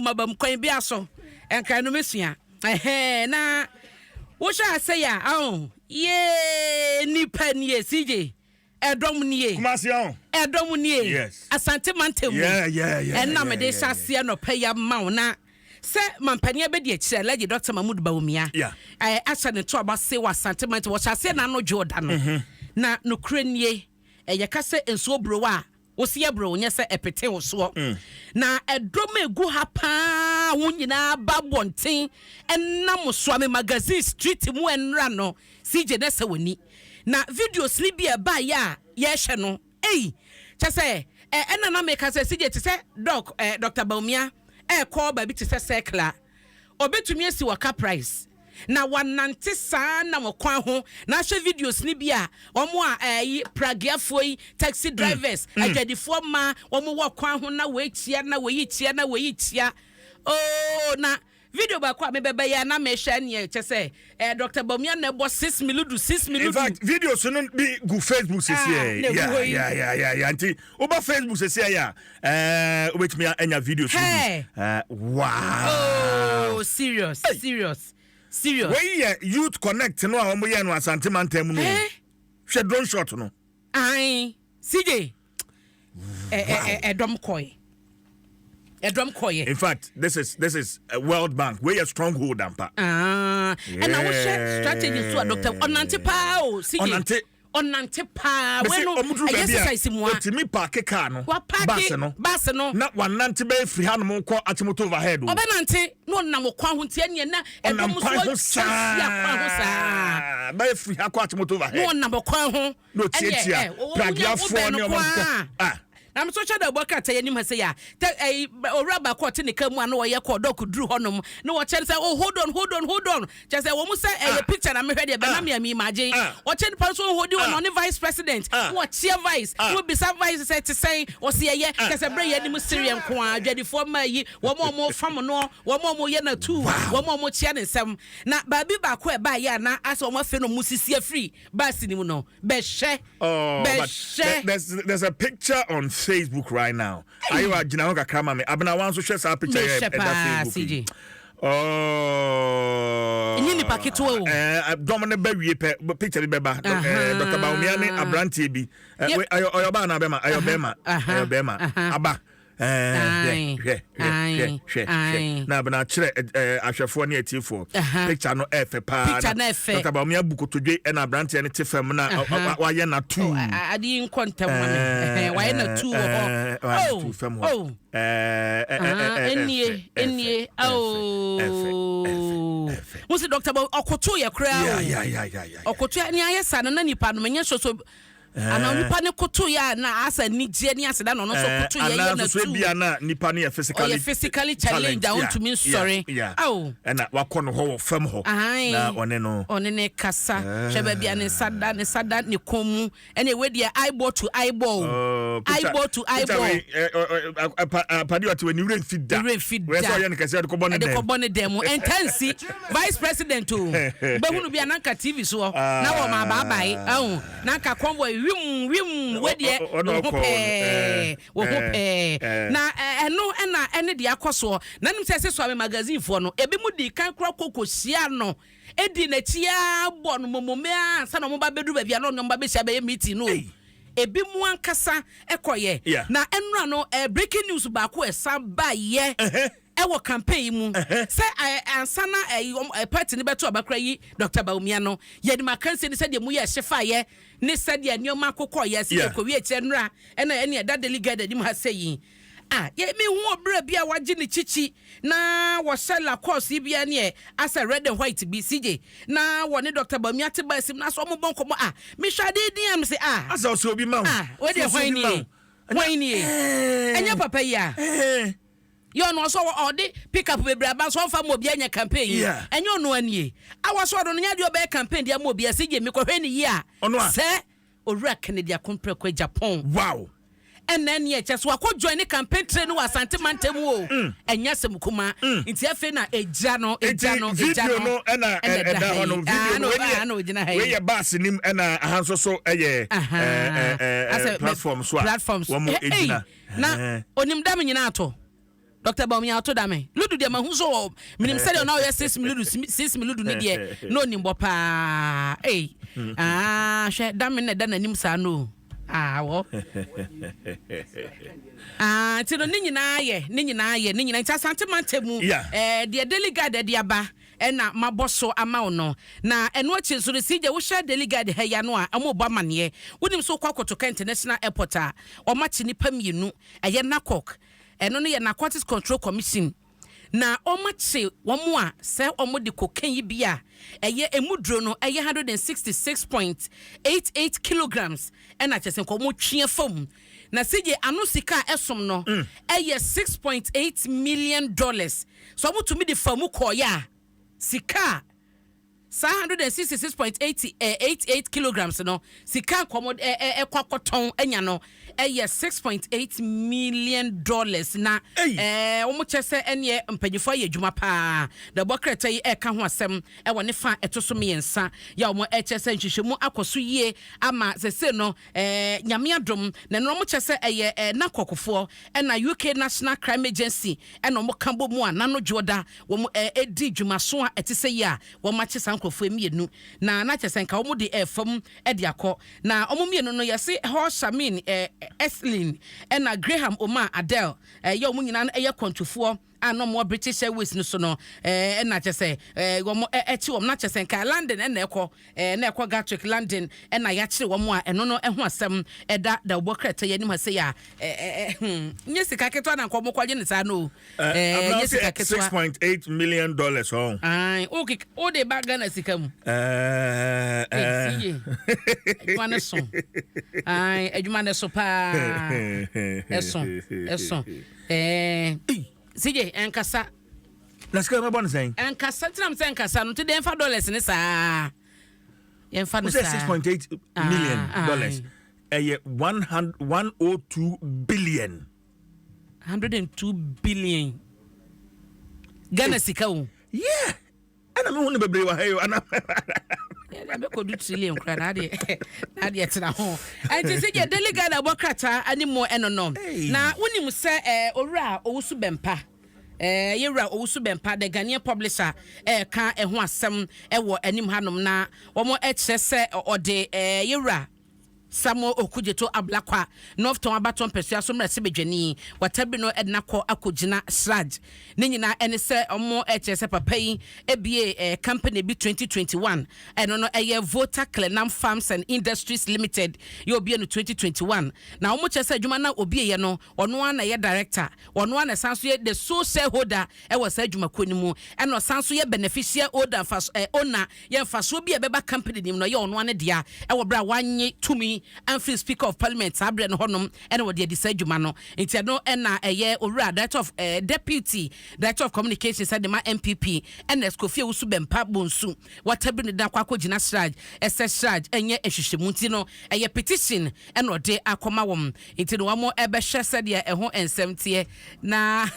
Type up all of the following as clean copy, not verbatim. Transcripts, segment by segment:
mabam kwan bi aso enka no mesua na wo sha say ya ye nipa nie CJ Adom nie Kumasian Adom nie yes Asante Mantemu yeah na me de sha se no paya ma na se mampania be de kire Lady Dr. Mahmoud Bawumia asa ne to abase wa Asante Mantemu wo sha se na no Jordan na no kure nie ye ka se enso bro a wosia bro nya se epete wo so na Adom egu ha pa wo nyina ba bonten enam so ame magazine street mu enra no CJ na se woni na videos ni bia ba ya hye no cha se na make say CJ te se doc Dr. Bawumia call ba bi te se circular obetumi asi waka price na wanante saa na mokwan ho na hwe videos ni bia omo a pragiafo yi taxi drivers adwadifo ma omo wo kwan ho na we chia na we chia na we chia na video ba kwa me bebe ya na me hwe ne che se Dr. Bawumia na bo 6 million in fact videos no be go Facebook se yeah anti oba Facebook se ya obetumi anya videos wow serious we youth connect no a omo ye no Asante Mantemu no hwe drone shot no CJ Adom koye in fact this is a World Bank where a stronghold ampa and I will share strategies to Dr. Onante pa CJ Onante pa we no exercise mu a otimi park car no bus no na wanante be free hanom ko atimoto overhead obenante no nam kwan ho tie ne na edom so sa be free ha ko atimoto overhead no nam kwan ho no tietia pragiafo ne o I'm so sure that work at any Masaya. Rabba caught in the Kamu and Oya Kodok drew honum. No, what chance? Oh, hold on. Just a woman say a picture. I'm ready. Banamia, me, Maji. Or 10 person who do on the vice president. What's your vice? Will be some vice said to say, or see a year, because a brain any Mysterium Quan, Jadi for my one more from no, one more yana two, one more Chian some. Now, Baby Bakwe by Yana, as on my fellow Musisia free. Bassinimuno, Beshe. Oh, there's a picture on Facebook right now. Ayo Jinaoka Krama me. Abena wan so share sa picture e da Facebook. Oh. Ni paketo o. Domine ba wie picture be ba. Dr. Bawumia ne abrantie bi. Ayo ba na be ma, ayo be ma. Aba. Na bana kire ahwefo ne atifo picture no efe pa Dr. Bawumia bukotodwe e na brante ne tefam na waye na tu adi nkontam waye na tu ho enie musi Dr. Bawumia okoto ye kra okoto ni ayesa na nipa no menye so ana nipa ne koto ya na asa ni je ni asa da no so koto ya na so bia na nipa ne physically challenge down to me sorry na wakono ho fam ho na one no kasa hweba bia ne sada ne komu ene we dia eyeball to eyeball padi wati we ni rain feed da we so ye ne kase de ko bone dem intense vice president o behunu bia na ka TV so na wo ma baabai na ka convoy wim we de wo hope na ene de akoso na nim se so ame magazine fo no ebi mu di kan kro kokosia no edi na tia bo no momome a sa no mo ba bedu ba bia no no ba be sia be meeting no ebi mu ankasa ekoye na enura no breaking news ba ko esa ba ye ewo campaign mu say ansana party ni beto abakra yi Dr. Bawumia no ye di makanse ni said mu ye hyefa ye ni said ye nyoma akokọ ye se ko wi eche nra ene da delegate di mu ha say yi ye me hu obra bia waje ni chichi na wo shala course bia ne asa red and white bi CJ na woni Dr. Bawumia te ba sim na so mo bon komo me hwade din am say asa so obi ma we de hwan ni enya papa ya you no so all the pick up we braba so fa mo bia nya campaign enyo no anie awaso do no nya de obe campaign dia mo bia CJ me ko hwe ni yi a se owura Kennedy akompre kwa Japan wow and then ye just wa ko join the campaign train wa Asante Mantemu o enya sem kuma nti afi na eja no video no na eda hono video we ye bus nim na ahanso so eye platforms wo mo ejina na onim dam nyina ato Dr. Bawumia auto dame ludu de mahu so minim say na o 6 miludu ni de no nimbo pa hwe dame na da nanim sa no wo ti no ni nyina ye nti asante mantemu de delegate de aba na maboso ama no na eno achi so the CJ wo share delegate ha ya no a amoba mane wonim so kwakotoka international airport a o machi nipa mienu eye nakok eno no ye narcotics control commission na o machi wo mo a se o mo de cocaine yi bia eye emudro no eye 166.88 kilograms ena chese ko mo twie fam na CJ anusika esom no eye $6.8 million so mo to me the famu koya sika 166.88 kilograms no sika komod ekwakoton enya no $6.8 million na omo chese ene mpanyifo ye dwuma pa da bokreta yi eka ho asem wo ne fa etoso miensa ya omo chese nhwehwemu akoso yie ama sese no nyame adom na no omo chese nakokofo na UK National Crime Agency na omo kambo mu a nano joda wo edi dwuma so a etese ya wo ma chese ankrofo emienu na chese nka omo de efam de akọ na omo mienu no yesi Hoshamin Eslin na Graham Omar Adele ye omo nyina na eye kwantufo ano mo British Airways no so no na chese wo echi wo na chese nka London na ekọ Gatwick London na ya kire wo mo a eno no ho asem da obokreta ye nim hase ya nye sika keto na nko mo kwaje ne sa no nye sika keto $6.8 million oh okay o de baga na sika mu edwuma ne so edwuma ne so pa eso CJ enkasa let's go my bonus saying enkasa tinam say enkasa no to de enfa dollars ne sa enfa ne sa $6.8 million $102 billion 102 billion Ghana sika wo yeah ana me hu ne bebre wa hayo ana ya be ko du trillion kra na de tena ho anti se je delegate abokrata animo enonom na wonim se owura owusu bempa yewura owusu bempa the Ghanaian publisher ka ho asem wo anim hanom na wo eche se ode yewura Samo okujeto ablakwa Northton abaton pesua so mrese bedwani watabi no ednako akogina sraj ne nyina ene se omo hs papa yi ebie company bi 2021 eno no eye Voter Clenam Farms and Industries Limited ye obie no 2021 na omo chese adwuma na obie ye no ono ana ye director ono ana sanso ye the sole shareholder e wasa adwuma konimu eno sanso ye beneficial owner owner ye faso bi e beba company nim no ye ono ana dia e wo bra wanye tumi and free speaker of parliament abre no honom ene wo de adwuma no enti no na eye owura director of deputy director of communications at the MPP ene Skofie Wusu Bempa Bonsu watabi ne da kwakọ gina sraj sraj enye ehwehwemu nti no eye petition ene ode akoma wom enti no wamo ebe hwe sede eho ensem na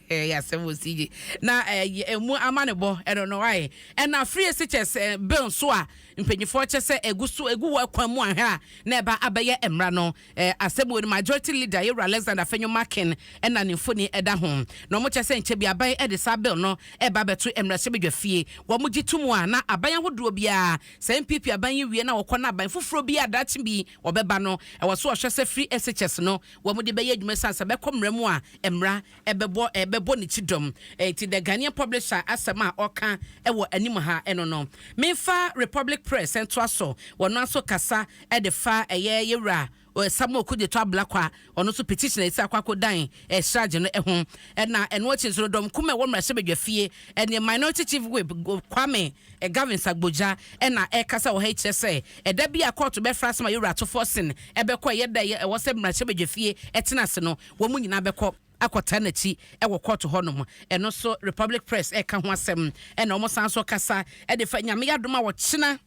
ya semosiji na emu amanebo eno no why ena free SHS bill so a mpanyifo chese egu wa kwamu ahwa na eba abaye emra no asebo the majority leader Yewura Alexander Fenyo Makin ena ne mfoni eda ho no mo chese nche bi abaye ede sa bill no eba beto emra se bedwafie wo mo gitumu a na abaye hodo bia se MPP abaye wie na wokọ na abaye foforo bia dachi bi obeba no wo so hwese free SHS no wo mo de beye adwuma sansa be komramu a emra ebebo ni chidom ti the Ghanaian publisher asema oka ewo anim ha eno no mefa Republic Press entwaso wono aso kasa ede fa Yewura Samo okujeto ablakwa ono so petition esi akwako dan srage no ehun na eno achizoro dom kuma wo mrase bedwafie ene minority chief whip Kwame Gavin Sagboja na kasa wo HSA da bia court be fra sama Yewura to Forson ebekọ yeda wo se mrase bedwafie etenase no wo mu nyina bekọ akota na chi wo court honom eno so Republic Press ka ho asem na omo sanso kasa de fa nyame yadoma wo china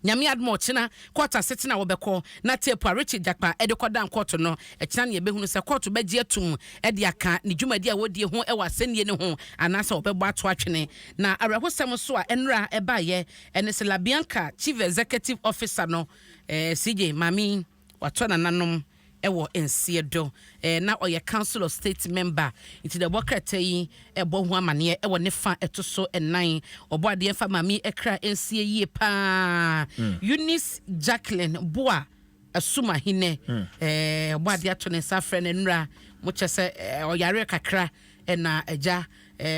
nyame admo china court asetina wo beko na tape Richard Jakpa kodan court no china ne behunu se court begie atum aka ne dwumadi a wodie ho wa asenie ne ho anasa obebo ato atwene na arehosem so a enra ebaye ene se Labianca Chief Executive Officer no CJ Mami wato na nanom ewo ensiedo na oye council of state member into the workrata yi ebo ho amane ewo ne fa etoso enan obo ade fa mami ekra ensie yie pa Eunice Jacqueline Boa asuma hine obo ade ato ne safre ne nra mo chese oyare kakra na agya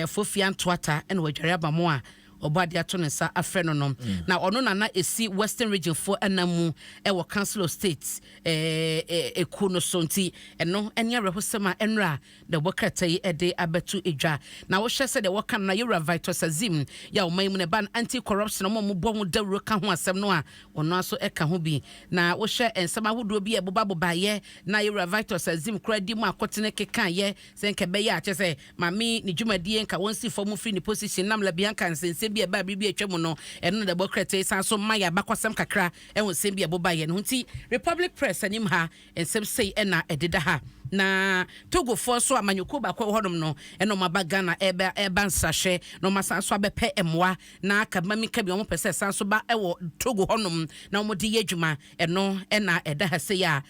fofia ntoata na wadware abamo a obade ato ne sa afre no no na ono na esi western region for anamu ewo council of states ekuno sonti eno enya rehosema enra the workata yi ede abetu edwa na wo hye se de woka na yura vitus azim ya o mayimu ne ban anti corruption mo bo ho dawro ka ho asem no a ono aso eka ho bi na wo hye ensema hodo bi eboba ye na yura vitus azim kradi mu akotene keka ye se nkebe ya che se mami ni dwumadie nka wonsi fomu free ni position nam labia kan sense bi eba bibi atwam no eno de bokrate san so maya bakwasem kakra ehun sem bi eboba ye no nti Republic Press anim ha ensem sei ena ededa ha na Togo for so amanyoko ba kwa hodom no eno mabaga na eba nsahwe no masan so abepe emwa na aka mami ka bi omo pese san so ba ewo Togo honom na omo di yedwuma eno ena eda ha sei a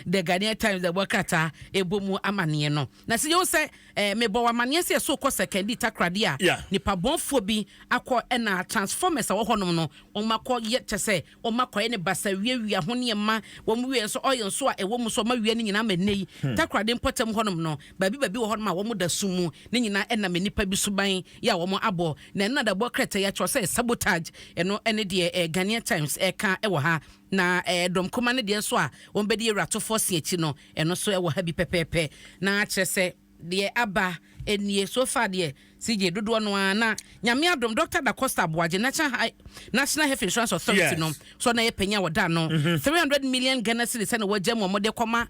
the Ghanaian Times the workata ebomu amane no na se yo se mebo amane se so ko second takrade a nipa bonfo bi akọ ena transformers a wo honom no omakọ ye chese omakọ ye ne basa wiawia ho ne ma wo mu wie so oyen so a ewo mu so ma wie ne nyina manei takrade mpotem honom no babi wo honom a wo mu da sumu ne nyina ena manipa bi suban ya wo mu abo na ena da bokreta ya cho say sabotage eno ene de Ghanaian Times eka ewo ha na dom koma ne de so a wo bedi rato force echi no eno so ewo ha bi pepepe na kyerese de aba enie so far de CJ dodo no na nyame adom Dr. Da Costa Boaje National Health Insurance Authority no so na yepenya woda no 300 million Ghana cedis na wagem wo de koma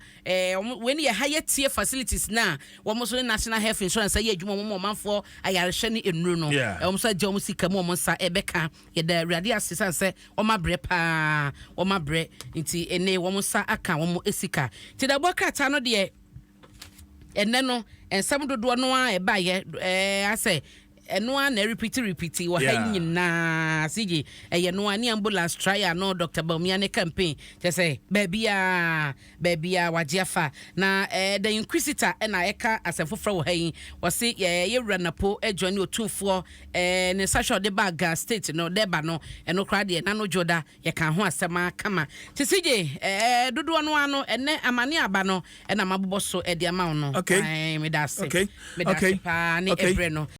when ye higher tier facilities na wo mo so National Health Insurance ye adwuma mo manfo ayarehwe ne enru no wo so agye mo sika mo nsa ebeka ye da rade assistance se wo mabre pa wo mabre nti ene wo nsa aka wo esika ti da bokata no de ene no ensam dodo no a eba ye ase eno a na repeat wo ha nyina CJ eye no ani ambulance trial no Dr. Baumiane campaign je say baby a wajiafa na the inquisitor na eka asefofra wo ha yi wo se ye ranapo ejoni otumfo ne sasho de bag state no deba no eno kra de na no joda ye kan ho asema kama ti CJ dodo no ano ene amane aba no na mabobo so e de ama no okay me da se okay pa ne ebre no